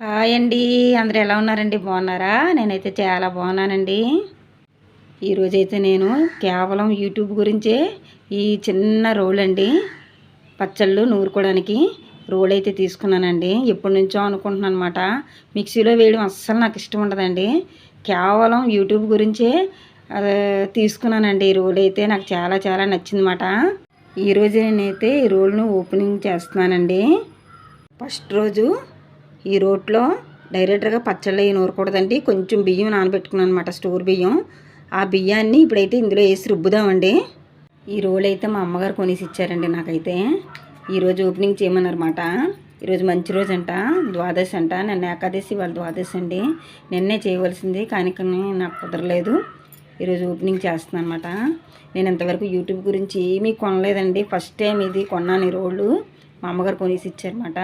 Hi అండి, అందరూ ఎలా ఉన్నారండి? బాగున్నారా? నేనైతే చాలా బాగున్నానండి. ఈరోజైతే నేను కేవలం యూట్యూబ్ గురించే ఈ చిన్న రోల్ అండి, పచ్చళ్ళు నూరుకోవడానికి రోల్ అయితే తీసుకున్నానండి. ఎప్పటి నుంచో అనుకుంటున్నాను అనమాట. మిక్సీలో వేయడం అస్సలు నాకు ఇష్టం ఉండదండి. కేవలం యూట్యూబ్ గురించే తీసుకున్నానండి. ఈ రోల్ అయితే నాకు చాలా చాలా నచ్చిందన్నమాట. ఈరోజు నేనైతే ఈ రోల్ను ఓపెనింగ్ చేస్తున్నానండి. ఫస్ట్ రోజు ఈ రోట్లో డైరెక్ట్గా పచ్చళ్ళు అవి నూరకూడదండి. కొంచెం బియ్యం నానబెట్టుకున్నాను అనమాట, స్టోర్ బియ్యం. ఆ బియ్యాన్ని ఇప్పుడైతే ఇందులో వేసి రుబ్బుదామండి. ఈ రోల్ అయితే మా అమ్మగారు కొనేసి ఇచ్చారండి నాకైతే. ఈరోజు ఓపెనింగ్ చేయమన్నారన్నమాట. ఈరోజు మంచి రోజు అంట, ద్వాదశి అంట. నిన్న ఏకాదశి, వాళ్ళ ద్వాదశి అండి. నిన్నే చేయవలసింది కానీ నాకు కుదరలేదు. ఈరోజు ఓపెనింగ్ చేస్తున్నాను అనమాట. నేను ఇంతవరకు యూట్యూబ్ గురించి ఏమీ కొనలేదండి. ఫస్ట్ టైం ఇది కొన్నాను. ఈ రోళ్ళు మా అమ్మగారు కొనేసి ఇచ్చారన్నమాట.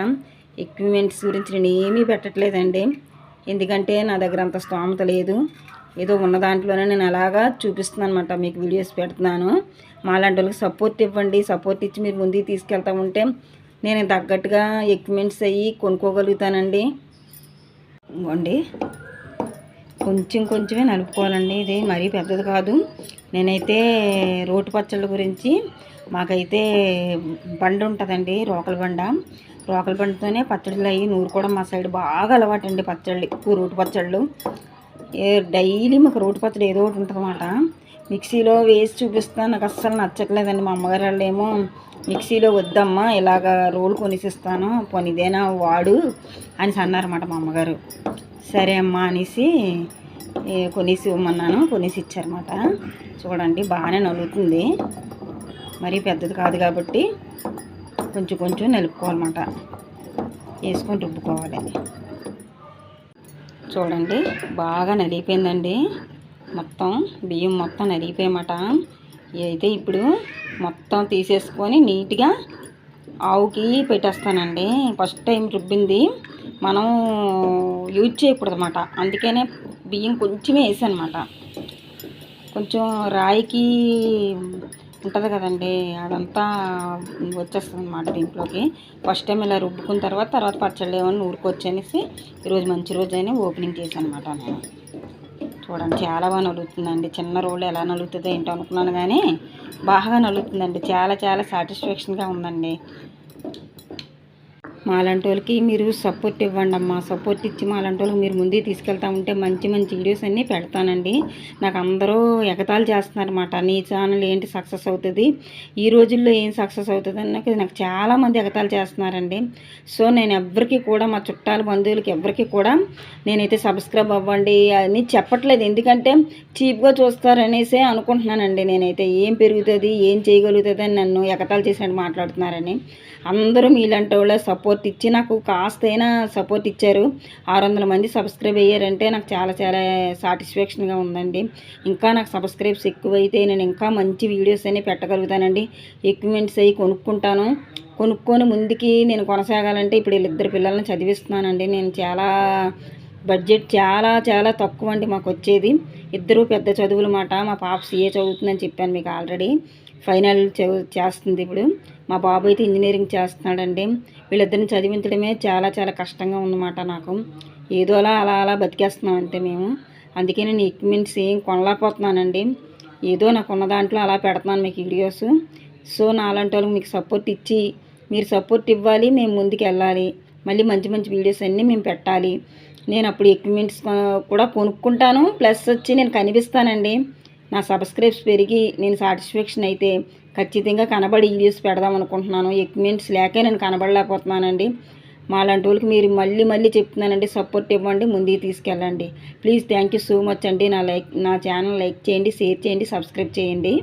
ఎక్విప్మెంట్స్ గురించి నేను ఏమీ పెట్టట్లేదండి, ఎందుకంటే నా దగ్గర అంత స్తోమత లేదు. ఏదో ఉన్న దాంట్లోనే నేను అలాగా చూపిస్తున్నాను అనమాట, మీకు వీడియోస్ పెడుతున్నాను. మాలాంటి వాళ్ళకి సపోర్ట్ ఇవ్వండి. సపోర్ట్ ఇచ్చి మీరు ముందుకు తీసుకెళ్తా ఉంటే నేను తగ్గట్టుగా ఎక్విప్మెంట్స్ అయ్యి కొనుక్కోగలుగుతానండి. ఇవ్వండి, కొంచెమే నలుపుకోవాలండి. ఇది మరీ పెద్దది కాదు. నేనైతే రోటి పచ్చళ్ళ గురించి మాకైతే బండి ఉంటుందండి, రోకల బండితోనే పచ్చళ్ళు అవి నూరుకోవడం మా సైడ్ బాగా అలవాటు అండి. పచ్చళ్ళు ఎక్కువ రోటి పచ్చళ్ళు డైలీ మాకు రోటి పచ్చడి ఏదో ఒకటి ఉంటుందన్నమాట. మిక్సీలో వేసి చూపిస్తాను, నాకు అస్సలు నచ్చట్లేదండి. మా అమ్మగారు వాళ్ళు ఏమో మిక్సీలో వద్దమ్మా, ఇలాగ రోలు కొనిసిస్తాను, పోనీ ఇదేనా వాడు అనేసి అన్నారన్నమాట మా అమ్మగారు. సరే అమ్మా అనేసి కొనేసి ఇవ్వమన్నాను, కొనేసి ఇచ్చారన్నమాట. చూడండి బాగానే నలుగుతుంది, మరీ పెద్దది కాదు కాబట్టి కొంచెం నలుపుకోవాలన్నమాట, వేసుకొని రుబ్బుకోవాలి. చూడండి బాగా నలిగిపోయిందండి, మొత్తం బియ్యం మొత్తం నలిగిపోయామాట. అయితే ఇప్పుడు మొత్తం తీసేసుకొని నీట్గా ఆవుకి పెట్టేస్తానండి. ఫస్ట్ టైం రుబ్బింది మనం యూజ్ చేయకూడదు అన్నమాట, అందుకనే బియ్యం కొంచెమే వేసానమాట. కొంచెం రాయికి ఉంటుంది కదండి, అదంతా వచ్చేస్తుంది అన్నమాట దీంట్లోకి. ఫస్ట్ టైం ఇలా రుబ్బుకున్న తర్వాత పచ్చళ్ళు ఏమన్నా నూరుకోవచ్చు అనేసి ఈరోజు మంచి రోజు అయినా ఓపెనింగ్ చేశాను అనమాట నేను. చూడండి చాలా బాగా నలుగుతుందండి. చిన్న రోళ్ళు ఎలా నలుగుతుందో ఏంటో అనుకున్నాను కానీ బాగా నలుగుతుందండి. చాలా చాలా సాటిస్ఫాక్షన్గా ఉందండి. మాలాంటి వాళ్ళకి మీరు సపోర్ట్ ఇవ్వండి అమ్మా. సపోర్ట్ ఇచ్చి మాలాంటి వాళ్ళకి మీరు ముందుకు తీసుకెళ్తా ఉంటే మంచి వీడియోస్ అన్నీ పెడతానండి. నాకు అందరూ ఎగతాళి చేస్తున్నారన్నమాట, నీ ఛానల్ ఏంటి సక్సెస్ అవుతుంది, ఈ రోజుల్లో ఏం సక్సెస్ అవుతుంది అని నాకు చాలామంది ఎగతాళి చేస్తున్నారండి. సో నేను ఎవరికి కూడా, మా చుట్టాల బంధువులకి ఎవరికి కూడా నేనైతే సబ్స్క్రైబ్ అవ్వండి అని చెప్పట్లేదు, ఎందుకంటే చీప్గా చూస్తారనేసే అనుకుంటున్నానండి. నేనైతే ఏం పెరుగుతుంది, ఏం చేయగలుగుతుంది అని నన్ను ఎగతాళి చేసినట్టు మాట్లాడుతున్నారని. అందరూ మీలాంటి వాళ్ళ సపోర్ట్ ఇచ్చి నాకు కాస్తైనా సపోర్ట్ ఇచ్చారు. 600 మంది సబ్స్క్రైబ్ అయ్యారంటే నాకు చాలా చాలా సాటిస్ఫాక్షన్గా ఉందండి. ఇంకా నాకు సబ్స్క్రైబ్స్ ఎక్కువైతే నేను ఇంకా మంచి వీడియోస్ అన్నీ పెట్టగలుగుతానండి. ఎక్విప్మెంట్స్ అవి కొనుక్కొని ముందుకి నేను కొనసాగాలంటే ఇప్పుడు వీళ్ళిద్దరు పిల్లల్ని చదివిస్తున్నానండి. నేను బడ్జెట్ చాలా తక్కువ అండి మాకు వచ్చేది. ఇద్దరు పెద్ద చదువులు మాట. మా పాప CA చదువుతుందని చెప్పాను మీకు ఆల్రెడీ, ఫైనల్ చేస్తుంది ఇప్పుడు. మా బాబు అయితే ఇంజనీరింగ్ చేస్తున్నాడండి. వీళ్ళిద్దరిని చదివించడమే చాలా చాలా కష్టంగా ఉందన్నమాట నాకు. ఏదో అలా బతికేస్తున్నాం అంతే మేము. అందుకే నేను ఎక్విప్మెంట్స్ ఏం కొనలేకపోతున్నానండి. ఏదో నాకు ఉన్న దాంట్లో అలా పెడుతున్నాను మీకు వీడియోస్. సో నాలాంటి వాళ్ళకి మీకు సపోర్ట్ ఇచ్చి, మీరు సపోర్ట్ ఇవ్వాలి, మేము ముందుకు వెళ్ళాలి, మళ్ళీ మంచి వీడియోస్ అన్నీ మేము పెట్టాలి. నేను అప్పుడు ఎక్విప్మెంట్స్ కూడా కొనుక్కుంటాను, ప్లస్ వచ్చి నేను కనిపిస్తానండి. నా సబ్స్క్రైబ్స్ పెరిగి నేను సాటిస్ఫాక్షన్ అయితే ఖచ్చితంగా కనబడి వీడియోస్ పెడదాం అనుకుంటున్నాను. ఎక్విప్మెంట్స్ లేకే నేను కనబడలేకపోతున్నానండి. మాలాంటి వాళ్ళకి మీరు మళ్ళీ చెప్తున్నానండి, సపోర్ట్ ఇవ్వండి, ముందుకు తీసుకెళ్ళండి please. Thank you so much అండి. నా ఛానల్ లైక్ చేయండి, షేర్ చేయండి, సబ్స్క్రైబ్ చేయండి.